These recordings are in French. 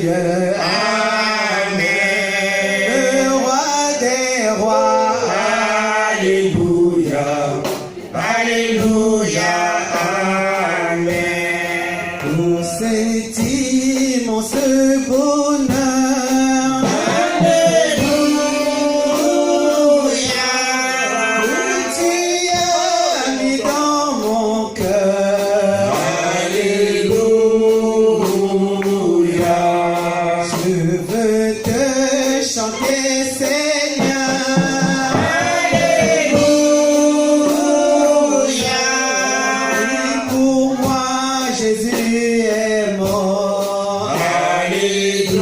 merveilleux. Amen. Le roi des rois. Alléluia. Alléluia. Amen. Pour cet immense bonheur. Alléluia. Que tu as mis dans mon cœur. Alléluia. Je veux te chanter, Seigneur. Alléluia. Et pour moi, Jésus est mort. Alléluia.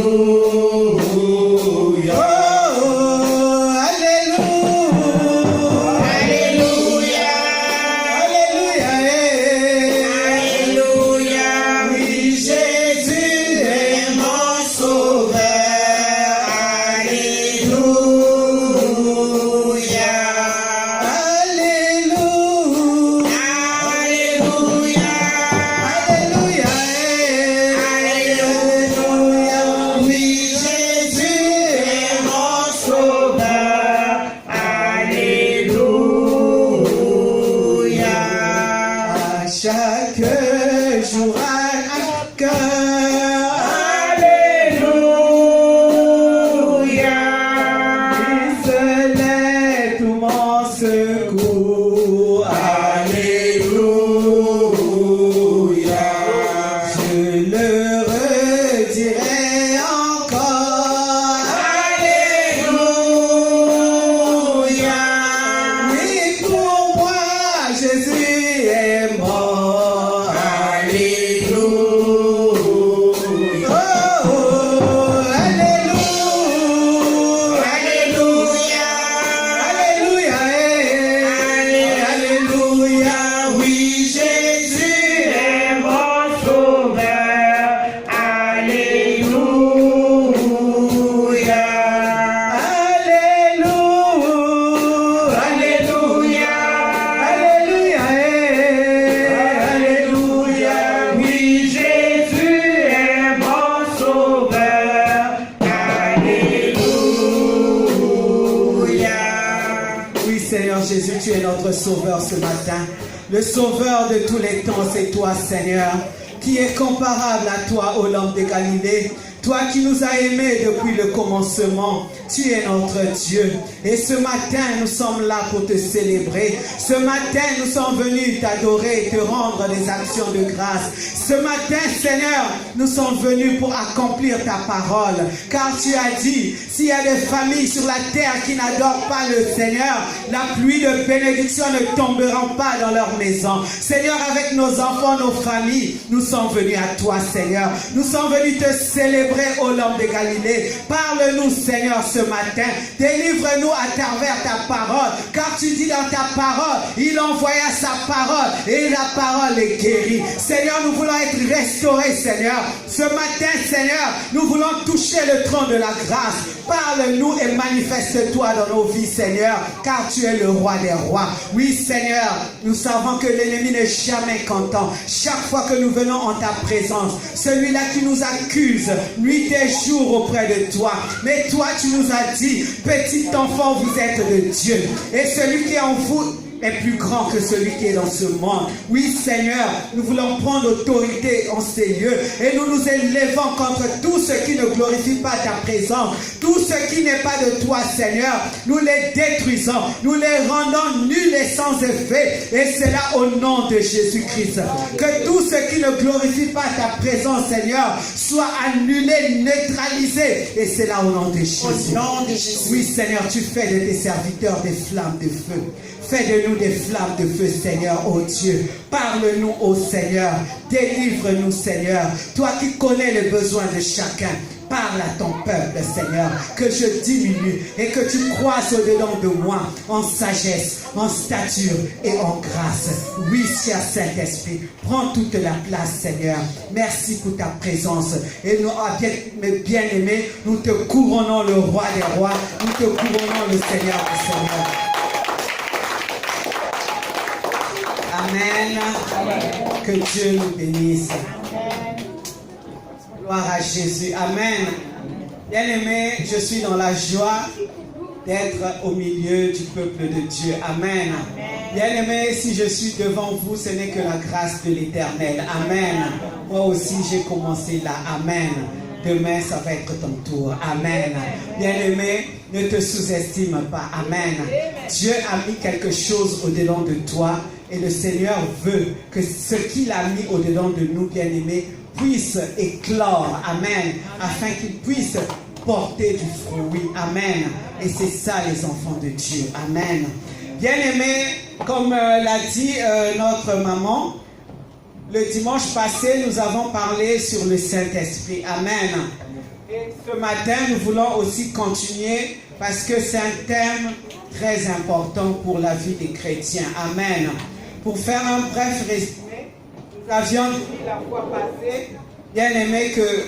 Oh, alléluia. Alléluia. Alléluia. Alléluia. Oui, Jésus est mon sauveur. Alléluia. Alléluia. Alléluia. Alléluia. Alléluia. Oui, Jésus est mon sauveur. Alléluia. À chaque jour, à cœur. Alléluia. Seul est tout mon secours. Alléluia. Je le redirai encore. Alléluia. Oui, pour moi, Jésus est mort. Alléluia. Oh, alléluia. Alléluia. Alléluia. Alléluia. Oui, Jésus est mon sauveur. Alléluia. Alléluia. Alléluia. Alléluia. Alléluia. Oui, Jésus est mon sauveur. Alléluia. Oui, Seigneur Jésus, tu es notre sauveur ce matin. Le sauveur de tous les temps, c'est toi, Seigneur, qui est comparable à toi, ô lampe de Galilée. Toi qui nous as aimés depuis le commencement, tu es notre Dieu. Et ce matin, nous sommes là pour te célébrer. Ce matin, nous sommes venus t'adorer, te rendre des actions de grâce. Ce matin, Seigneur, nous sommes venus pour accomplir ta parole. Car tu as dit, s'il y a des familles sur la terre qui n'adorent pas le Seigneur, la pluie de bénédiction ne tombera pas dans leur maison. Seigneur, avec nos enfants, nos familles, nous sommes venus à toi, Seigneur. Nous sommes venus te célébrer, ô lampe de Galilée. Parle-nous, Seigneur, ce matin. Délivre-nous à travers ta parole. Car tu dis dans ta parole, il envoya sa parole et la parole est guérie. Seigneur, nous voulons être restaurés, Seigneur. Ce matin, Seigneur, nous voulons toucher le trône de la grâce. Parle-nous et manifeste-toi dans nos vies, Seigneur, car tu es le roi des rois. Oui, Seigneur, nous savons que l'ennemi n'est jamais content. Chaque fois que nous venons en ta présence, celui-là qui nous accuse, nuit et jour auprès de toi. Mais toi, tu nous as dit, petit enfant, vous êtes de Dieu. Et celui qui est en vous est plus grand que celui qui est dans ce monde. Oui, Seigneur, nous voulons prendre autorité en ces lieux et nous nous élevons contre tout ce qui ne glorifie pas ta présence, tout ce qui n'est pas de toi, Seigneur. Nous les détruisons, nous les rendons nuls et sans effet, et c'est là au nom de Jésus-Christ. Que tout ce qui ne glorifie pas ta présence, Seigneur, soit annulé, neutralisé, et c'est là au nom de Jésus. Oui, Seigneur, tu fais de tes serviteurs des flammes de feu. Fais de nous des flammes de feu, Seigneur, ô Dieu. Parle-nous, ô Seigneur. Délivre-nous, Seigneur. Toi qui connais les besoins de chacun. Parle à ton peuple, Seigneur, que je diminue et que tu croisses au-dedans de moi en sagesse, en stature et en grâce. Oui, cher Saint-Esprit, prends toute la place, Seigneur. Merci pour ta présence. Et nous, mes bien-aimés, nous te couronnons le roi des rois. Nous te couronnons le Seigneur des seigneurs. Amen. Que Dieu nous bénisse. Gloire à Jésus. Amen. Bien-aimés, je suis dans la joie d'être au milieu du peuple de Dieu. Amen. Bien-aimés, si je suis devant vous, ce n'est que la grâce de l'Éternel. Amen. Moi aussi, j'ai commencé là. Amen. Demain, ça va être ton tour. Amen. Bien-aimé, ne te sous-estime pas. Amen. Dieu a mis quelque chose au-dedans de toi et le Seigneur veut que ce qu'il a mis au-dedans de nous, bien-aimés, puisse éclore. Amen. Afin qu'il puisse porter du fruit. Amen. Et c'est ça les enfants de Dieu. Amen. Bien-aimés, comme l'a dit notre maman, le dimanche passé, nous avons parlé sur le Saint-Esprit. Amen. Et ce matin, nous voulons aussi continuer parce que c'est un thème très important pour la vie des chrétiens. Amen. Pour faire un bref résumé, nous avions dit la fois passée, bien aimé, que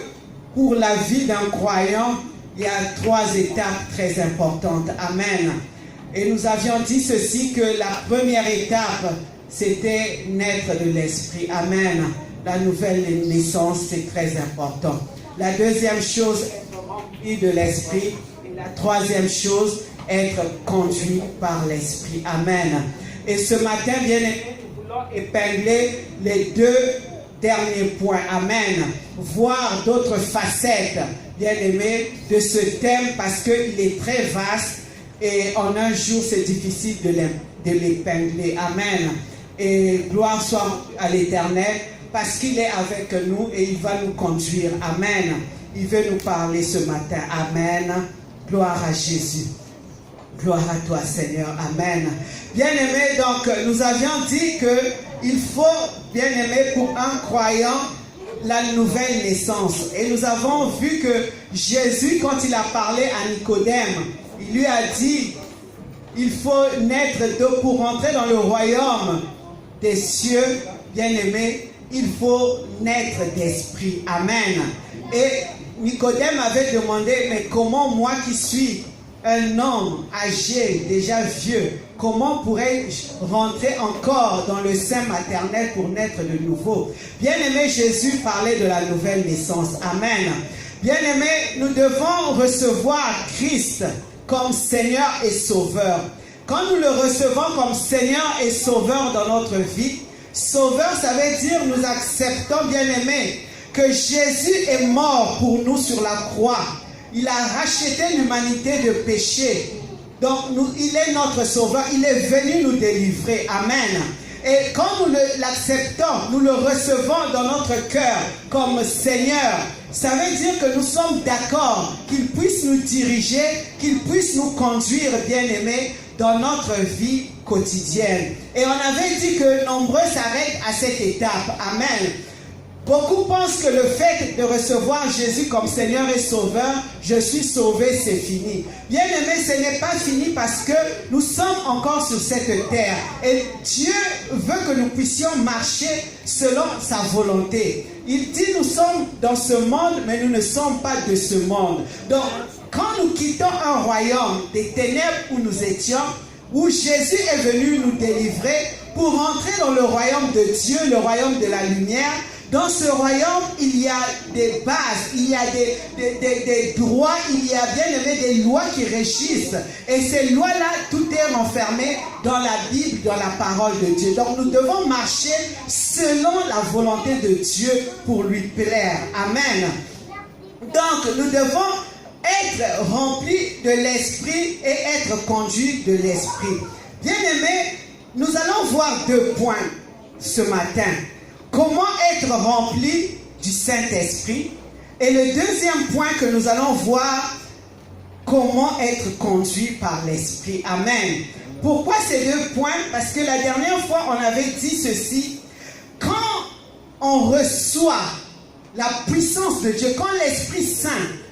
pour la vie d'un croyant, il y a 3 étapes très importantes. Amen. Et nous avions dit ceci, que la première étape, c'était naître de l'Esprit. Amen. La nouvelle naissance, c'est très important. La deuxième chose, être rempli de l'Esprit. Et la troisième chose, être conduit par l'Esprit. Amen. Et ce matin, bien aimé, nous voulons épingler les 2 derniers points. Amen. Voir d'autres facettes, bien aimé, de ce thème parce qu'il est très vaste et en un jour, c'est difficile de l'épingler. Amen. Et gloire soit à l'Éternel parce qu'il est avec nous et il va nous conduire. Amen. Il veut nous parler ce matin. Amen. Gloire à Jésus. Gloire à toi, Seigneur. Amen. Bien-aimé, donc, nous avions dit qu'il faut, bien-aimé, pour un croyant, la nouvelle naissance. Et nous avons vu que Jésus, quand il a parlé à Nicodème, il lui a dit, il faut naître pour rentrer dans le royaume des cieux, bien-aimé, il faut naître d'esprit. Amen. Et Nicodème avait demandé, mais comment moi qui suis un homme âgé, déjà vieux, comment pourrais-je rentrer encore dans le sein maternel pour naître de nouveau? Bien-aimé, Jésus parlait de la nouvelle naissance. Amen. Bien-aimé, nous devons recevoir Christ comme Seigneur et Sauveur. Quand nous le recevons comme Seigneur et Sauveur dans notre vie, Sauveur, ça veut dire nous acceptons, bien-aimé, que Jésus est mort pour nous sur la croix. Il a racheté l'humanité de péché. Donc, il est notre Sauveur. Il est venu nous délivrer. Amen. Et quand nous l'acceptons, nous le recevons dans notre cœur comme Seigneur, ça veut dire que nous sommes d'accord qu'il puisse nous diriger, qu'il puisse nous conduire, bien-aimés, dans notre vie quotidienne. Et on avait dit que nombreux s'arrêtent à cette étape. Amen. Beaucoup pensent que le fait de recevoir Jésus comme Seigneur et Sauveur, je suis sauvé, c'est fini. Bien aimé, ce n'est pas fini parce que nous sommes encore sur cette terre. Et Dieu veut que nous puissions marcher selon sa volonté. Il dit, nous sommes dans ce monde, mais nous ne sommes pas de ce monde. Donc, quand nous quittons un royaume des ténèbres où nous étions, où Jésus est venu nous délivrer pour entrer dans le royaume de Dieu, le royaume de la lumière. Dans ce royaume, il y a des bases, il y a des droits, il y a bien aimé des lois qui régissent. Et ces lois-là, tout est renfermé dans la Bible, dans la parole de Dieu. Donc nous devons marcher selon la volonté de Dieu pour lui plaire. Amen. Donc nous devons être remplis de l'Esprit et être conduits de l'Esprit. Bien aimé, nous allons voir 2 points ce matin. Comment être rempli du Saint-Esprit? Et le deuxième point que nous allons voir, comment être conduit par l'Esprit. Amen. Pourquoi ces 2 points? Parce que la dernière fois, on avait dit ceci. Quand on reçoit la puissance de Dieu, quand l'Esprit Saint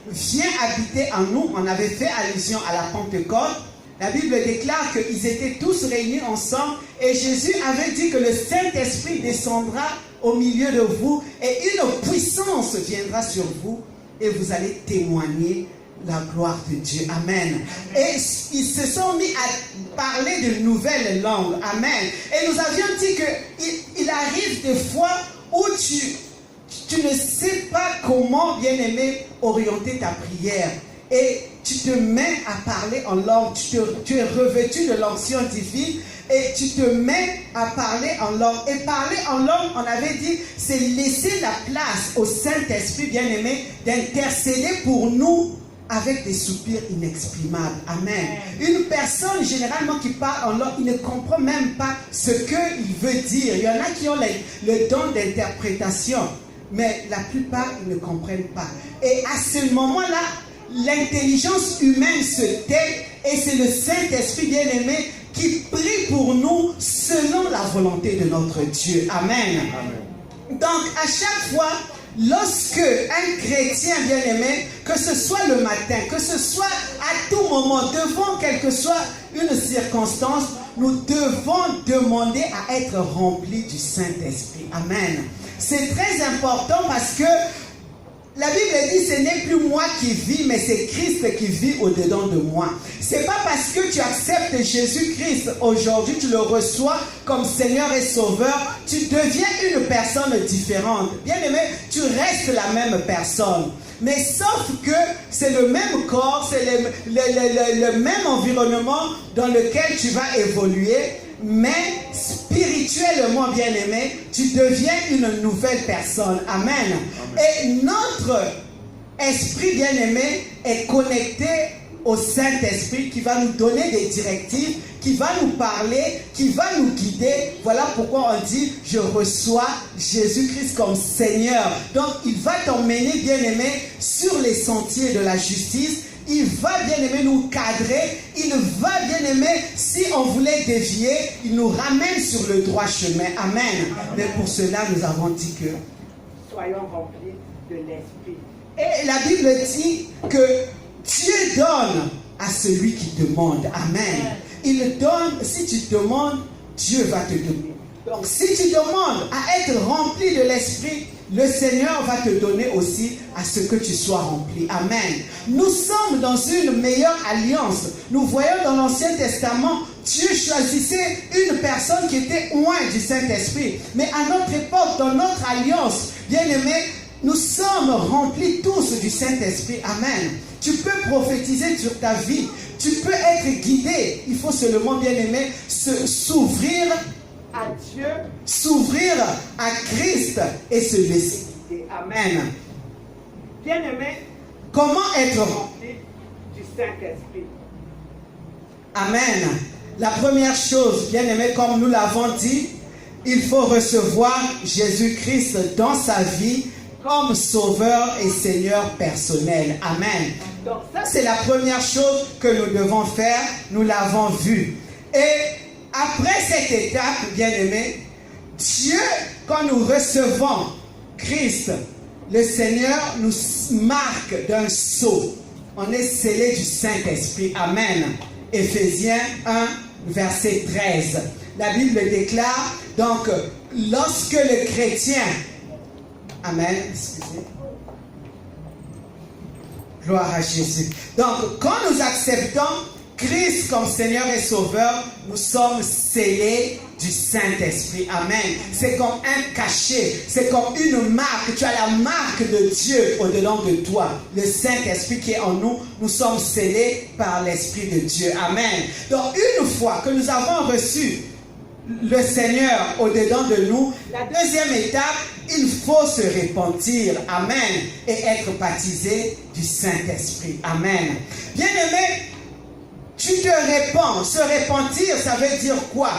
vient habiter en nous, on avait fait allusion à la Pentecôte, la Bible déclare qu'ils étaient tous réunis ensemble et Jésus avait dit que le Saint-Esprit descendra au milieu de vous et une puissance viendra sur vous et vous allez témoigner la gloire de Dieu. Amen. Et ils se sont mis à parler de nouvelles langues. Amen. Et nous avions dit qu'il arrive des fois où tu ne sais pas comment, bien-aimé, orienter ta prière. Et tu te mets à parler en langue, tu es revêtu de l'onction divine et tu te mets à parler en langue. Et parler en langue, on avait dit, c'est laisser la place au Saint-Esprit bien-aimé d'intercéder pour nous avec des soupirs inexprimables. Amen. Une personne généralement qui parle en langue, il ne comprend même pas ce qu'il veut dire. Il y en a qui ont le don d'interprétation, mais la plupart, ils ne comprennent pas. Et à ce moment-là, l'intelligence humaine se tait et c'est le Saint-Esprit bien-aimé qui prie pour nous selon la volonté de notre Dieu. Amen. Amen. Donc, à chaque fois, lorsque un chrétien bien-aimé, que ce soit le matin, que ce soit à tout moment, devant quelle que soit une circonstance, nous devons demander à être remplis du Saint-Esprit. Amen. C'est très important parce que la Bible dit, ce n'est plus moi qui vis, mais c'est Christ qui vit au-dedans de moi. C'est pas parce que tu acceptes Jésus-Christ aujourd'hui, tu le reçois comme Seigneur et Sauveur, tu deviens une personne différente. Bien aimé, tu restes la même personne. Mais sauf que c'est le même corps, c'est le même environnement dans lequel tu vas évoluer, mais spirituellement, bien-aimé, tu deviens une nouvelle personne. Amen. Amen. Et notre esprit, bien-aimé, est connecté au Saint-Esprit qui va nous donner des directives, qui va nous parler, qui va nous guider. Voilà pourquoi on dit, je reçois Jésus-Christ comme Seigneur. Donc, il va t'emmener, bien-aimé, sur les sentiers de la justice. Il va, bien-aimé, nous cadrer. Il va, bien-aimé, si on voulait dévier, il nous ramène sur le droit chemin. Amen. Mais pour cela, nous avons dit que soyons remplis de l'Esprit. Et la Bible dit que Dieu donne à celui qui demande. Amen. Il donne, si tu demandes, Dieu va te donner. Donc, si tu demandes à être rempli de l'Esprit, le Seigneur va te donner aussi à ce que tu sois rempli. Amen. Nous sommes dans une meilleure alliance. Nous voyons dans l'Ancien Testament, Dieu choisissait une personne qui était loin du Saint-Esprit. Mais à notre époque, dans notre alliance, bien-aimés, nous sommes remplis tous du Saint-Esprit. Amen. Tu peux prophétiser sur ta vie. Tu peux être guidé. Il faut seulement, bien-aimé, s'ouvrir à Dieu, s'ouvrir à Christ et se laisser guider. Amen. Bien-aimé, comment être rempli du Saint-Esprit? Amen. La première chose, bien-aimé, comme nous l'avons dit, il faut recevoir Jésus-Christ dans sa vie comme Sauveur et Seigneur personnel. Amen. Donc ça, c'est la première chose que nous devons faire. Nous l'avons vu. Et après cette étape, bien-aimé, Dieu, quand nous recevons Christ, le Seigneur nous marque d'un sceau. On est scellé du Saint-Esprit. Amen. Éphésiens 1, verset 13. La Bible déclare, donc, lorsque le chrétien... Amen. Excusez. Gloire à Jésus. Donc, quand nous acceptons Christ comme Seigneur et Sauveur, nous sommes scellés du Saint-Esprit. Amen. C'est comme un cachet, c'est comme une marque. Tu as la marque de Dieu au-dedans de toi. Le Saint-Esprit qui est en nous, nous sommes scellés par l'Esprit de Dieu. Amen. Donc une fois que nous avons reçu le Seigneur au-dedans de nous, la deuxième étape, il faut se repentir. Amen. Et être baptisé du Saint-Esprit. Amen. Bien-aimé, tu te répands. Se repentir, ça veut dire quoi?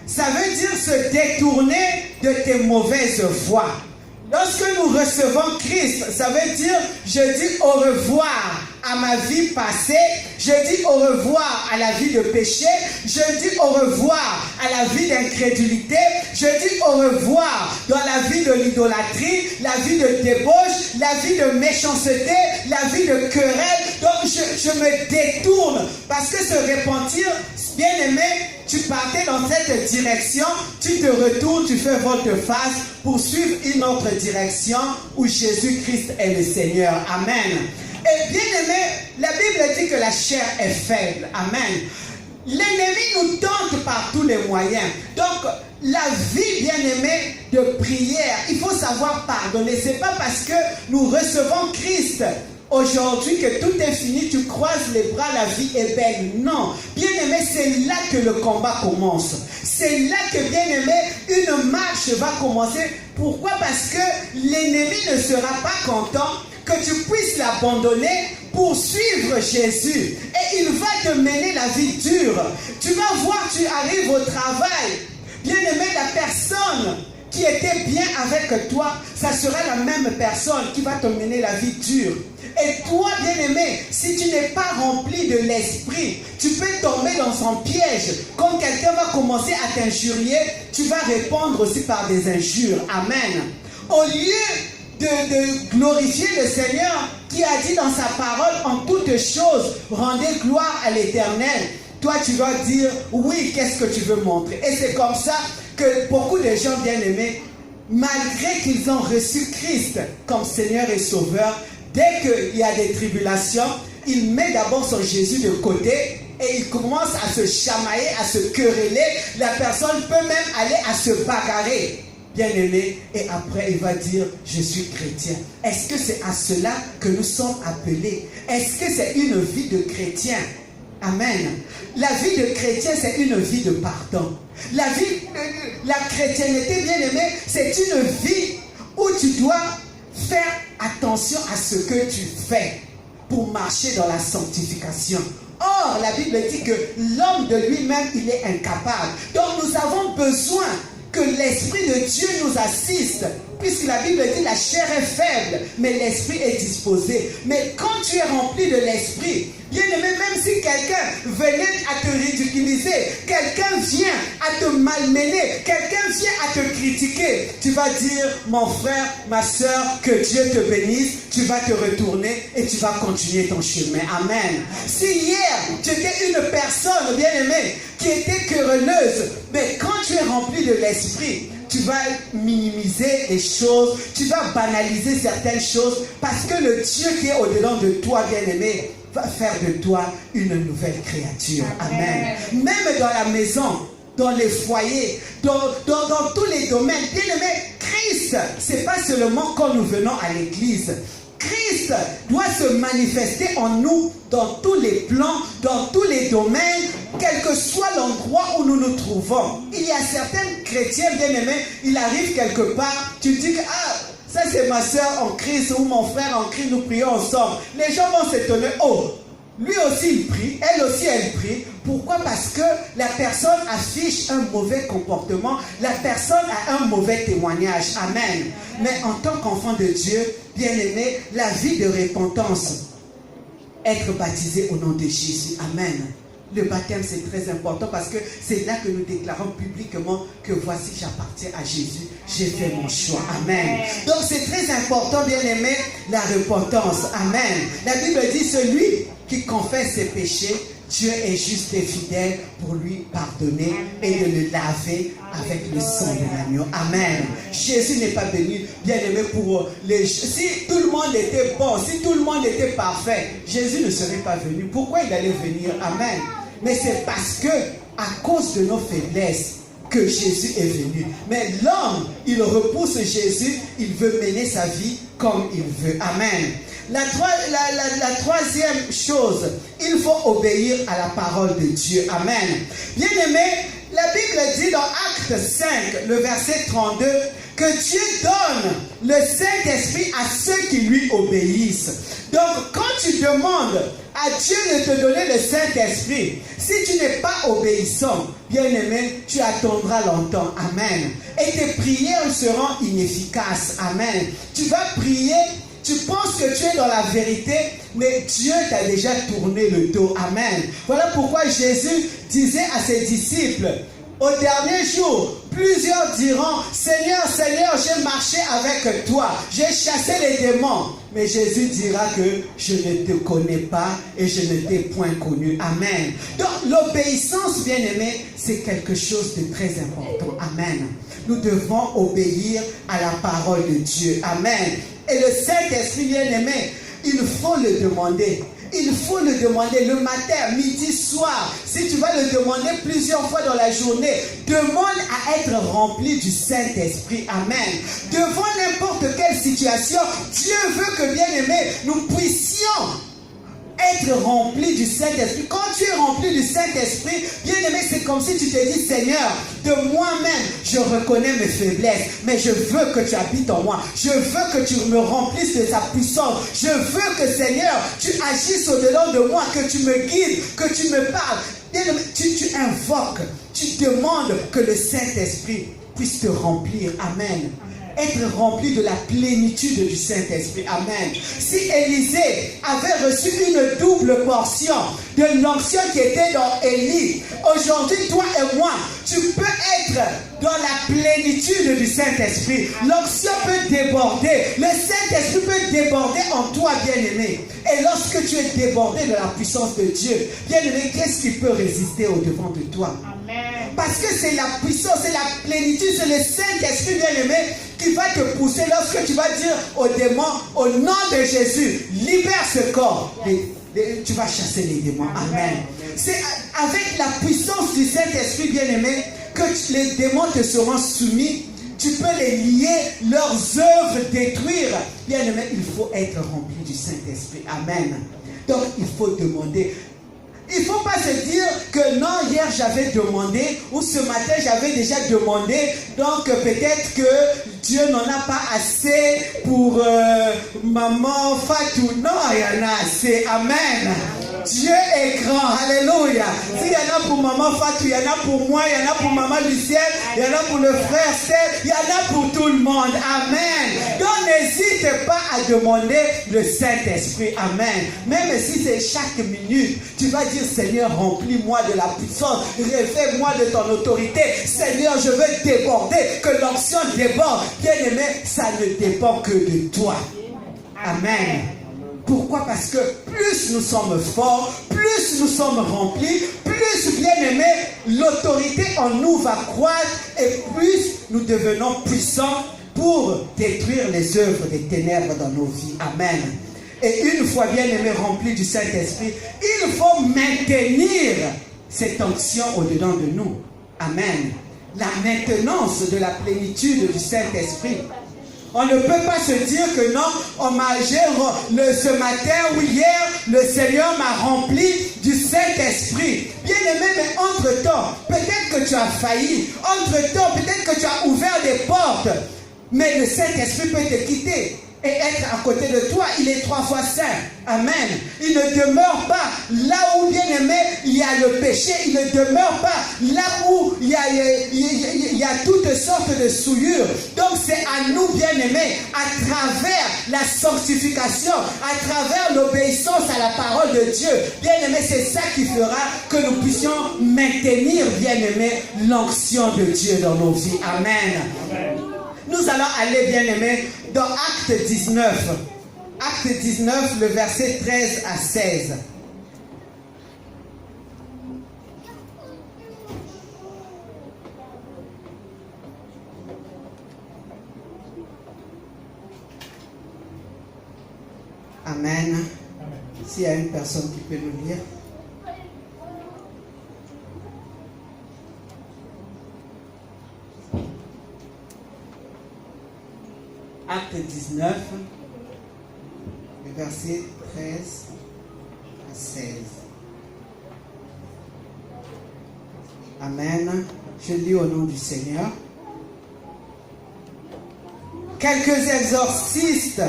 Ça veut dire se détourner de tes mauvaises voies. Lorsque nous recevons Christ, ça veut dire je dis au revoir à ma vie passée, je dis au revoir à la vie de péché, je dis au revoir à la vie d'incrédulité, je dis au revoir dans la vie de l'idolâtrie, la vie de débauche, la vie de méchanceté, la vie de querelle. Donc je me détourne parce que se repentir, bien aimé, tu partais dans cette direction, tu te retournes, tu fais volte-face pour suivre une autre direction où Jésus-Christ est le Seigneur. Amen. Et bien aimé, la Bible dit que la chair est faible. Amen. L'ennemi nous tente par tous les moyens. Donc, la vie, bien-aimée, de prière, il faut savoir pardonner. Ce n'est pas parce que nous recevons Christ aujourd'hui que tout est fini, tu croises les bras, la vie est belle. Non, bien-aimé, c'est là que le combat commence. C'est là que, bien-aimé, une marche va commencer. Pourquoi? Parce que l'ennemi ne sera pas content que tu puisses l'abandonner pour suivre Jésus. Et il va te mener la vie dure. Tu vas voir, tu arrives au travail. Bien-aimé, la personne qui était bien avec toi, ça sera la même personne qui va te mener la vie dure. Et toi, bien-aimé, si tu n'es pas rempli de l'esprit, tu peux tomber dans un piège. Quand quelqu'un va commencer à t'injurier, tu vas répondre aussi par des injures. Amen. Au lieu de glorifier le Seigneur qui a dit dans sa parole, en toutes choses, rendez gloire à l'Éternel. Toi, tu vas dire, oui, qu'est-ce que tu veux montrer? Et c'est comme ça que beaucoup de gens bien-aimés, malgré qu'ils ont reçu Christ comme Seigneur et Sauveur, dès qu'il y a des tribulations, ils mettent d'abord son Jésus de côté et ils commencent à se chamailler, à se quereller. La personne peut même aller à se bagarrer, bien-aimé, et après il va dire, je suis chrétien. Est-ce que c'est à cela que nous sommes appelés? Est-ce que c'est une vie de chrétien? Amen. La vie de chrétien, c'est une vie de pardon. La chrétienté, bien-aimé, c'est une vie où tu dois faire attention à ce que tu fais pour marcher dans la sanctification. Or, la Bible dit que l'homme de lui-même, il est incapable. Donc, nous avons besoin que l'Esprit de Dieu nous assiste. Puisque la Bible dit la chair est faible, mais l'Esprit est disposé. Mais quand tu es rempli de l'Esprit, bien-aimé, même si quelqu'un venait à te ridiculiser, quelqu'un vient à te malmener, quelqu'un vient à te critiquer, tu vas dire, mon frère, ma soeur, que Dieu te bénisse, tu vas te retourner et tu vas continuer ton chemin. Amen. Si hier, tu étais une personne, bien-aimée, qui était querelleuse, mais quand tu es rempli de l'Esprit, tu vas minimiser les choses, tu vas banaliser certaines choses, parce que le Dieu qui est au-dedans de toi, bien-aimé, va faire de toi une nouvelle créature. Amen. Même dans la maison, dans les foyers, dans tous les domaines, bien-aimé, Christ, c'est pas seulement quand nous venons à l'église. Christ doit se manifester en nous dans tous les plans, dans tous les domaines, quel que soit l'endroit où nous nous trouvons. Il y a certains chrétiens bien-aimés, il arrive quelque part, tu dis que ça c'est ma soeur en Christ ou mon frère en Christ, nous prions ensemble. Les gens vont s'étonner, oh, lui aussi il prie, elle aussi elle prie. Pourquoi? Parce que la personne affiche un mauvais comportement, la personne a un mauvais témoignage. Amen. Mais en tant qu'enfant de Dieu, bien-aimé, la vie de repentance, être baptisé au nom de Jésus. Amen. Le baptême, c'est très important parce que c'est là que nous déclarons publiquement que voici, j'appartiens à Jésus, j'ai fait mon choix. Amen. Donc, c'est très important, bien-aimé, la repentance. Amen. La Bible dit, celui qui confesse ses péchés, Dieu est juste et fidèle pour lui pardonner et de le laver avec le sang de l'agneau. Amen. Jésus n'est pas venu, bien-aimé, pour les... Si tout le monde était bon, si tout le monde était parfait, Jésus ne serait pas venu. Pourquoi il allait venir? Amen. Mais c'est parce que, à cause de nos faiblesses, que Jésus est venu. Mais l'homme, il repousse Jésus, il veut mener sa vie comme il veut. Amen. La troisième chose, il faut obéir à la parole de Dieu. Amen. Bien-aimé, la Bible dit dans Actes 5, le verset 32, que Dieu donne le Saint-Esprit à ceux qui lui obéissent. Donc, quand tu demandes à Dieu de te donner le Saint-Esprit, si tu n'es pas obéissant, bien-aimé, tu attendras longtemps. Amen. Et tes prières seront inefficaces. Amen. Tu vas prier, tu penses que tu es dans la vérité, mais Dieu t'a déjà tourné le dos. Amen. Voilà pourquoi Jésus disait à ses disciples, au dernier jour, plusieurs diront, Seigneur, Seigneur, j'ai marché avec toi, j'ai chassé les démons. Mais Jésus dira que je ne te connais pas et je ne t'ai point connu. Amen. Donc l'obéissance, bien-aimé, c'est quelque chose de très important. Amen. Nous devons obéir à la parole de Dieu. Amen. Et le Saint-Esprit, bien-aimé, il faut le demander. Il faut le demander le matin, midi, soir. Si tu vas le demander plusieurs fois dans la journée, demande à être rempli du Saint-Esprit. Amen. Devant n'importe quelle situation, Dieu veut que, bien-aimés, nous puissions être rempli du Saint-Esprit. Quand tu es rempli du Saint-Esprit, bien-aimé, c'est comme si tu te dis, Seigneur, de moi-même, je reconnais mes faiblesses, mais je veux que tu habites en moi. Je veux que tu me remplisses de ta puissance. Je veux que, Seigneur, tu agisses au-delà de moi, que tu me guides, que tu me parles. Bien-aimé, tu invoques, tu demandes que le Saint-Esprit puisse te remplir. Amen. Être rempli de la plénitude du Saint-Esprit. Amen. Si Élisée avait reçu une double portion de l'onction qui était dans Élie, aujourd'hui, toi et moi, tu peux être dans la plénitude du Saint-Esprit. L'onction peut déborder. Le Saint-Esprit peut déborder en toi, bien-aimé. Et lorsque tu es débordé de la puissance de Dieu, bien-aimé, qu'est-ce qui peut résister au-devant de toi? Parce que c'est la puissance, c'est la plénitude, c'est le Saint-Esprit, bien-aimé, qui va te pousser lorsque tu vas dire aux démons, au nom de Jésus, libère ce corps. Tu vas chasser les démons. Amen. C'est avec la puissance du Saint-Esprit, bien-aimé, que les démons te seront soumis. Tu peux les lier, leurs œuvres détruire. Bien-aimé, il faut être rempli du Saint-Esprit. Amen. Donc, il faut demander. Il ne faut pas se dire que non, hier j'avais demandé, ou ce matin j'avais déjà demandé, donc peut-être que Dieu n'en a pas assez pour maman Fatou. Non, il y en a assez. Amen. Dieu est grand. Alléluia. S'il y en a pour maman Fatou, il y en a pour moi, il y en a pour maman Lucienne, il y en a pour le frère Steph, il y en a pour tout le monde. Amen. Donc n'hésite pas à demander le Saint-Esprit. Amen. Même si c'est chaque minute, tu vas dire, Seigneur, remplis-moi de la puissance, révèle-moi de ton autorité. Seigneur, je veux déborder, que l'onction déborde. Bien-aimé, ça ne dépend que de toi. Amen. Pourquoi? Parce que plus nous sommes forts, plus nous sommes remplis, plus, bien-aimé, l'autorité en nous va croître et plus nous devenons puissants pour détruire les œuvres des ténèbres dans nos vies. Amen. Et une fois, bien-aimé, rempli du Saint-Esprit, il faut maintenir cette onction au-dedans de nous. Amen. La maintenance de la plénitude du Saint-Esprit. On ne peut pas se dire que non, ce matin ou hier, le Seigneur m'a rempli du Saint-Esprit. Bien-aimé, mais entre-temps, peut-être que tu as failli. Entre-temps, peut-être que tu as ouvert des portes. Mais le Saint-Esprit peut te quitter et être à côté de toi. Il est 3 fois saint. Amen. Il ne demeure pas là où, bien-aimé, il y a le péché. Il ne demeure pas là où il y a toutes sortes de souillures. Donc c'est à nous, bien-aimés, à travers la sanctification, à travers l'obéissance à la parole de Dieu, bien-aimé, c'est ça qui fera que nous puissions maintenir, bien-aimé, l'onction de Dieu dans nos vies. Amen. Amen. Nous allons aller, bien-aimés, dans Acte 19. Acte 19, le verset 13 à 16. Amen. S'il y a une personne qui peut nous lire. Acte 19, le verset 13 à 16. Amen. Je lis au nom du Seigneur. Quelques exorcistes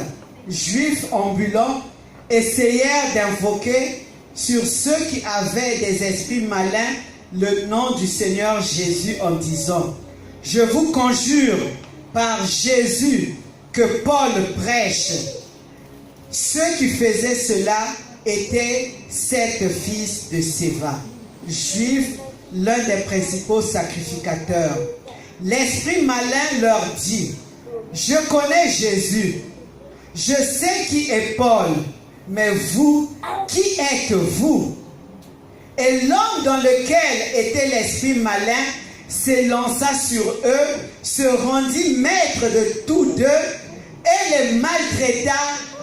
juifs ambulants essayèrent d'invoquer sur ceux qui avaient des esprits malins le nom du Seigneur Jésus en disant: je vous conjure par Jésus que Paul prêche. Ceux qui faisaient cela étaient 7 fils de Séva, juifs, l'un des principaux sacrificateurs. L'esprit malin leur dit: je connais Jésus, je sais qui est Paul, mais vous, qui êtes-vous? Et l'homme dans lequel était l'esprit malin s'élança sur eux, se rendit maître de tous deux et les maltraita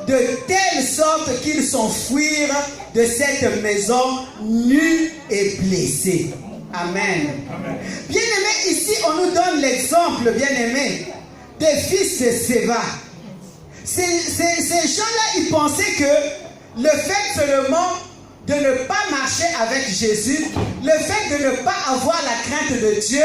de telle sorte qu'ils s'enfuirent de cette maison nus et blessés. Amen. Bien-aimés, ici on nous donne l'exemple, bien-aimés, des fils de Séva. Ces gens-là, ils pensaient que le fait seulement de ne pas marcher avec Jésus, le fait de ne pas avoir la crainte de Dieu,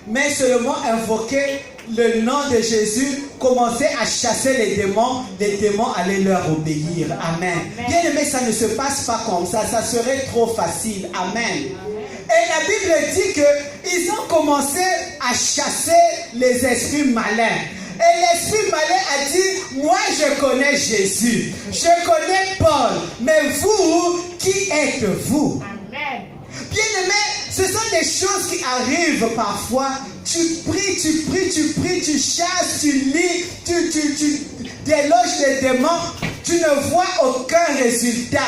mais seulement invoquer le nom de Jésus, commencer à chasser les démons allaient leur obéir. Amen. Bien aimé, ça ne se passe pas comme ça serait trop facile. Amen. Et la Bible dit qu'ils ont commencé à chasser les esprits malins. Et l'esprit malin a dit, moi je connais Jésus, je connais Paul, mais vous, qui êtes-vous? Amen. Bien-aimé, ce sont des choses qui arrivent parfois. Tu pries, tu chasses, tu lis, tu déloges les démons, tu ne vois aucun résultat.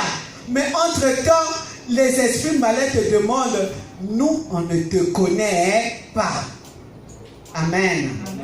Mais entre-temps, les esprits malins te demandent, nous, on ne te connaît pas. Amen. Amen.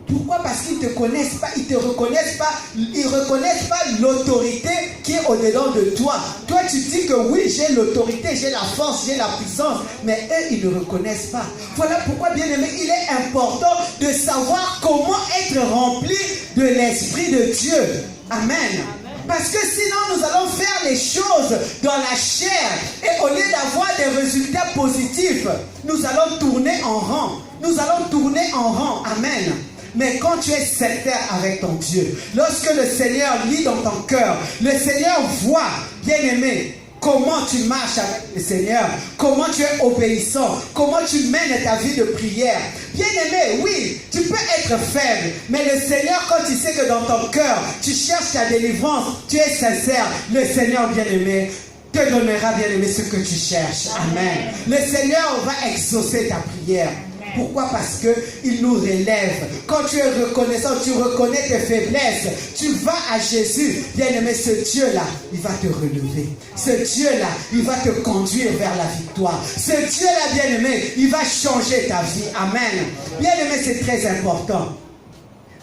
Pourquoi? Parce qu'ils ne te connaissent pas, ils ne te reconnaissent pas, ils ne reconnaissent pas l'autorité qui est au-dedans de toi. Toi, tu dis que oui, j'ai l'autorité, j'ai la force, j'ai la puissance, mais eux, ils ne reconnaissent pas. Voilà pourquoi, bien aimé, il est important de savoir comment être rempli de l'Esprit de Dieu. Amen. Parce que sinon, nous allons faire les choses dans la chair. Et au lieu d'avoir des résultats positifs, nous allons tourner en rang. Nous allons tourner en rang. Amen. Mais quand tu es sincère avec ton Dieu, lorsque le Seigneur lit dans ton cœur, le Seigneur voit, bien-aimé, comment tu marches avec le Seigneur, comment tu es obéissant, comment tu mènes ta vie de prière. Bien-aimé, oui, tu peux être faible, mais le Seigneur, quand il sait que dans ton cœur, tu cherches ta délivrance, tu es sincère, le Seigneur, bien-aimé, te donnera, bien-aimé, ce que tu cherches. Amen. Le Seigneur va exaucer ta prière. Pourquoi? Parce qu'il nous relève. Quand tu es reconnaissant, tu reconnais tes faiblesses, tu vas à Jésus. Bien-aimé, ce Dieu-là, il va te relever. Ce Dieu-là, il va te conduire vers la victoire. Ce Dieu-là, bien-aimé, il va changer ta vie. Amen. Bien-aimé, c'est très important.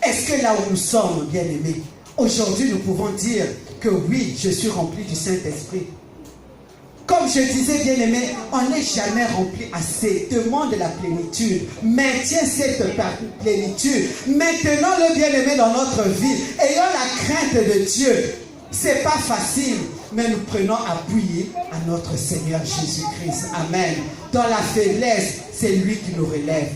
Est-ce que là où nous sommes, bien-aimé, aujourd'hui nous pouvons dire que oui, je suis rempli du Saint-Esprit? Comme je disais, bien-aimé, on n'est jamais rempli assez. Demande la plénitude. Maintiens cette plénitude. Maintenant, le bien-aimé dans notre vie. Ayons la crainte de Dieu. C'est pas facile, mais nous prenons appui à notre Seigneur Jésus-Christ. Amen. Dans la faiblesse, c'est lui qui nous relève.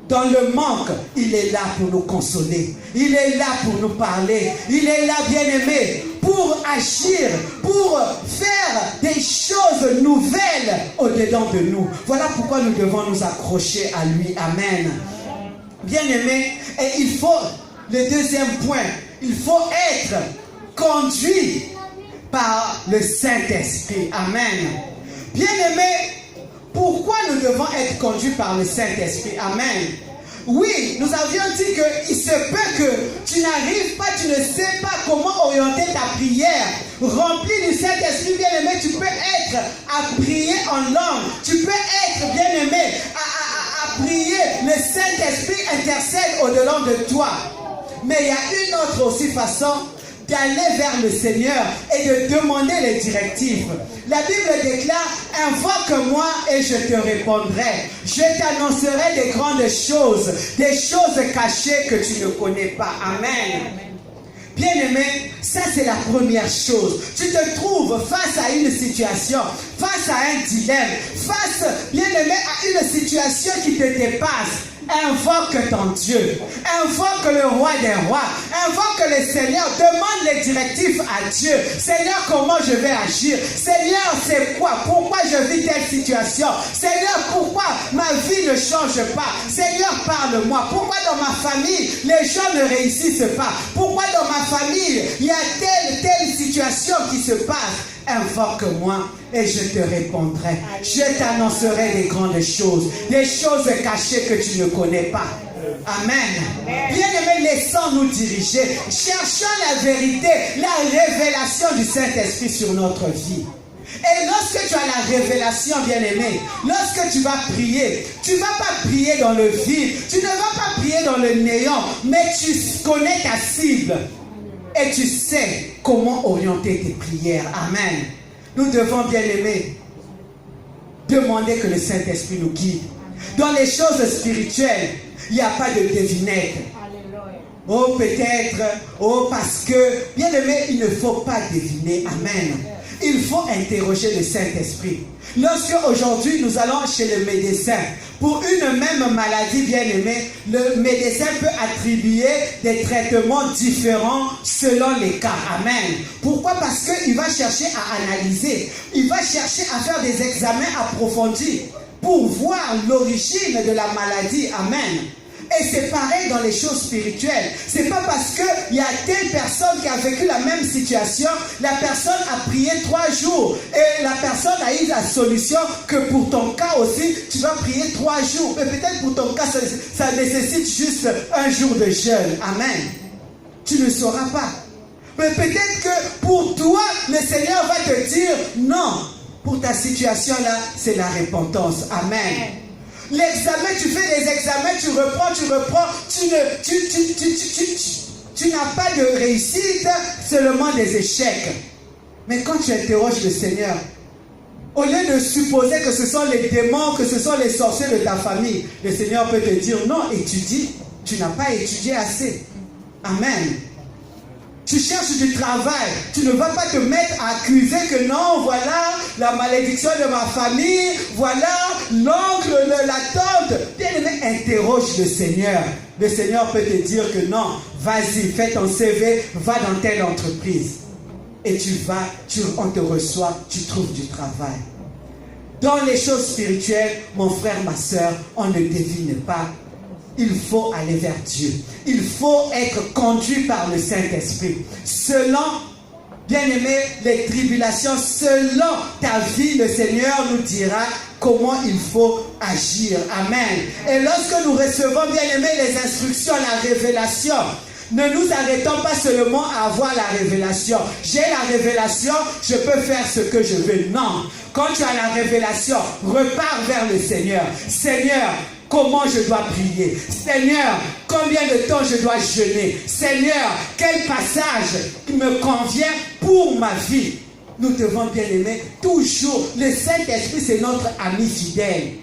Dans le manque, il est là pour nous consoler. Il est là pour nous parler. Il est là, bien-aimé, pour agir, pour faire des choses nouvelles au-dedans de nous. Voilà pourquoi nous devons nous accrocher à lui. Amen. Bien-aimé, et il faut, le deuxième point, il faut être conduit par le Saint-Esprit. Amen. Bien-aimé, pourquoi nous devons être conduits par le Saint-Esprit? Amen. Oui, nous avions dit qu'il se peut que tu n'arrives pas, tu ne sais pas comment orienter ta prière. Rempli du Saint-Esprit, bien-aimé, tu peux être à prier en langue. Tu peux être, bien-aimé, à prier. Le Saint-Esprit intercède au-delà de toi. Mais il y a une autre aussi façon d'aller vers le Seigneur et de demander les directives. La Bible déclare, invoque-moi et je te répondrai. Je t'annoncerai des grandes choses, des choses cachées que tu ne connais pas. Amen. Bien-aimé, ça c'est la première chose. Tu te trouves face à une situation, face à un dilemme, face, bien-aimé, à une situation qui te dépasse. Invoque ton Dieu, invoque le roi des rois, invoque le Seigneur, demande les directives à Dieu. Seigneur, comment je vais agir? Seigneur, c'est quoi? Pourquoi je vis telle situation? Seigneur, pourquoi ma vie ne change pas? Seigneur, parle-moi. Pourquoi dans ma famille les gens ne réussissent pas? Pourquoi dans ma famille il y a telle situation qui se passe? Invoque-moi et je te répondrai. Je t'annoncerai des grandes choses, des choses cachées que tu ne connais pas. Amen. Bien-aimés, laissons-nous diriger. Cherchons la vérité, la révélation du Saint-Esprit sur notre vie. Et lorsque tu as la révélation, bien-aimé, lorsque tu vas prier, tu ne vas pas prier dans le vide, tu ne vas pas prier dans le néant, mais tu connais ta cible. et tu sais comment orienter tes prières. Amen. Nous devons, bien aimer, demander que le Saint-Esprit nous guide. Dans les choses spirituelles, il n'y a pas de devinette. Oh, peut-être, oh, parce que, bien aimé, il ne faut pas deviner. Amen. Il faut interroger le Saint-Esprit. Lorsque aujourd'hui nous allons chez le médecin, pour une même maladie, bien aimé, le médecin peut attribuer des traitements différents selon les cas. Amen. Pourquoi? Parce qu'il va chercher à analyser, il va chercher à faire des examens approfondis pour voir l'origine de la maladie. Amen. Et c'est pareil dans les choses spirituelles. C'est pas parce qu'il y a telle personne qui a vécu la même situation, la personne a prié 3 jours et la personne a eu la solution, que pour ton cas aussi, tu vas prier 3 jours. Mais peut-être pour ton cas, ça nécessite juste 1 jour de jeûne. Amen. Tu ne sauras pas. Mais peut-être que pour toi, le Seigneur va te dire, non, pour ta situation là, c'est la repentance. Amen. L'examen, tu fais des examens, tu reprends, tu n'as pas de réussite, seulement des échecs. Mais quand tu interroges le Seigneur, au lieu de supposer que ce sont les démons, que ce sont les sorciers de ta famille, le Seigneur peut te dire, non, étudie, tu n'as pas étudié assez. Amen. Tu cherches du travail, tu ne vas pas te mettre à accuser que non, voilà la malédiction de ma famille, voilà l'oncle, la tante. Bien aimé, interroge le Seigneur. Le Seigneur peut te dire que non, vas-y, fais ton CV, va dans telle entreprise. Et tu vas, on te reçoit, tu trouves du travail. Dans les choses spirituelles, mon frère, ma soeur, on ne devine pas. Il faut aller vers Dieu. Il faut être conduit par le Saint-Esprit. Selon, bien-aimé, les tribulations, selon ta vie, le Seigneur nous dira comment il faut agir. Amen. Et lorsque nous recevons, bien-aimé, les instructions, la révélation, ne nous arrêtons pas seulement à avoir la révélation. J'ai la révélation, je peux faire ce que je veux. Non. Quand tu as la révélation, repars vers le Seigneur. Seigneur, comment je dois prier? Seigneur, combien de temps je dois jeûner? Seigneur, quel passage me convient pour ma vie? Nous devons, bien aimer, toujours, le Saint-Esprit c'est notre ami fidèle.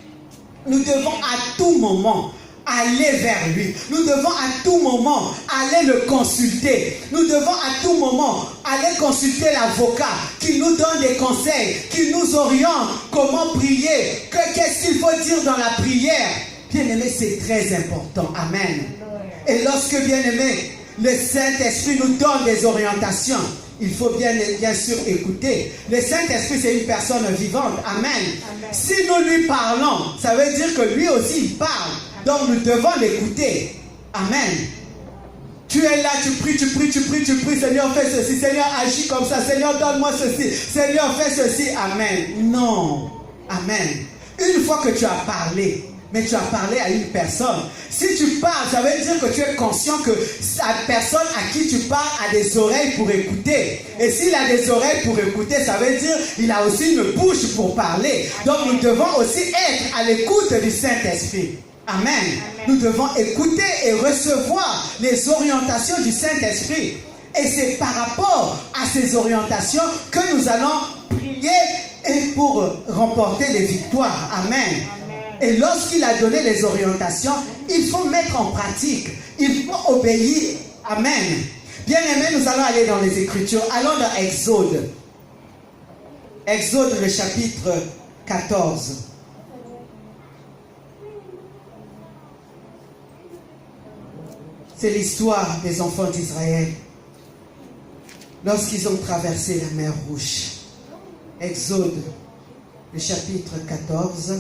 Nous devons à tout moment aller vers lui. Nous devons à tout moment aller le consulter. Nous devons à tout moment aller consulter l'avocat qui nous donne des conseils, qui nous oriente comment prier, qu'est-ce qu'il faut dire dans la prière. Bien-aimé, c'est très important. Amen. Et lorsque, bien-aimé, le Saint-Esprit nous donne des orientations, il faut bien sûr écouter. Le Saint-Esprit, c'est une personne vivante. Amen. Amen. Si nous lui parlons, ça veut dire que lui aussi, il parle. Donc, nous devons l'écouter. Amen. Tu es là, tu pries. Seigneur, fais ceci. Seigneur, agis comme ça. Seigneur, donne-moi ceci. Seigneur, fais ceci. Amen. Non. Amen. Une fois que tu as parlé, mais tu as parlé à une personne. Si tu parles, ça veut dire que tu es conscient que la personne à qui tu parles a des oreilles pour écouter. Et s'il a des oreilles pour écouter, ça veut dire qu'il a aussi une bouche pour parler. Donc nous devons aussi être à l'écoute du Saint-Esprit. Amen. Amen. Nous devons écouter et recevoir les orientations du Saint-Esprit. Et c'est par rapport à ces orientations que nous allons prier et pour remporter les victoires. Amen. Et lorsqu'il a donné les orientations, il faut mettre en pratique. Il faut obéir. Amen. Bien aimé, nous allons aller dans les Écritures. Allons dans Exode. Exode, le chapitre 14. C'est l'histoire des enfants d'Israël lorsqu'ils ont traversé la mer Rouge. Exode, le chapitre 14.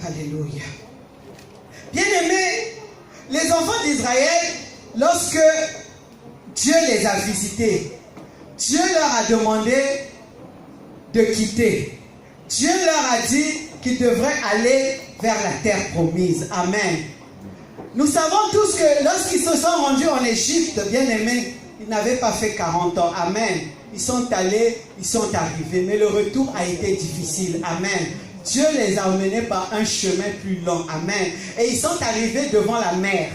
Alléluia. Bien-aimés, les enfants d'Israël, lorsque Dieu les a visités, Dieu leur a demandé de quitter. Dieu leur a dit qu'ils devraient aller vers la terre promise. Amen. Nous savons tous que lorsqu'ils se sont rendus en Égypte, bien-aimés, ils n'avaient pas fait 40 ans. Amen. Ils sont allés, ils sont arrivés, mais le retour a été difficile. Amen. Dieu les a emmenés par un chemin plus long. Amen. Et ils sont arrivés devant la mer.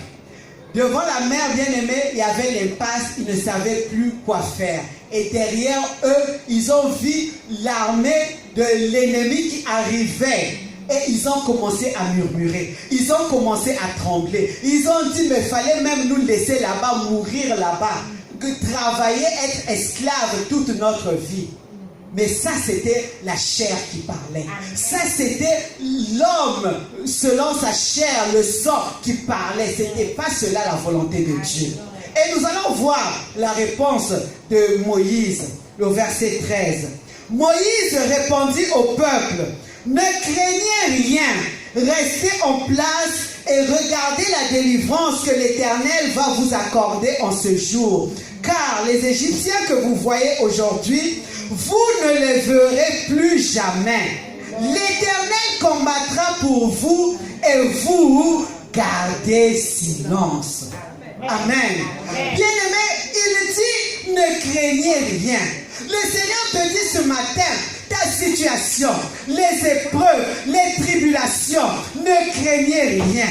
Devant la mer bien-aimée, il y avait l'impasse, ils ne savaient plus quoi faire. Et derrière eux, ils ont vu l'armée de l'ennemi qui arrivait. Et ils ont commencé à murmurer. Ils ont commencé à trembler. Ils ont dit, mais il fallait même nous laisser là-bas, mourir là-bas. Travailler, être esclave toute notre vie. Mais ça, c'était la chair qui parlait. Ça, c'était l'homme, selon sa chair, le sang qui parlait. Ce n'était pas cela la volonté de Dieu. Et nous allons voir la réponse de Moïse, le verset 13. Moïse répondit au peuple, ne craignez rien, restez en place et regardez la délivrance que l'Éternel va vous accorder en ce jour. Car les Égyptiens que vous voyez aujourd'hui, vous ne les verrez plus jamais. L'Éternel combattra pour vous et vous gardez silence. Amen. Bien-aimé, il dit, ne craignez rien. Le Seigneur te dit ce matin, ta situation, les épreuves, les tribulations, ne craignez rien.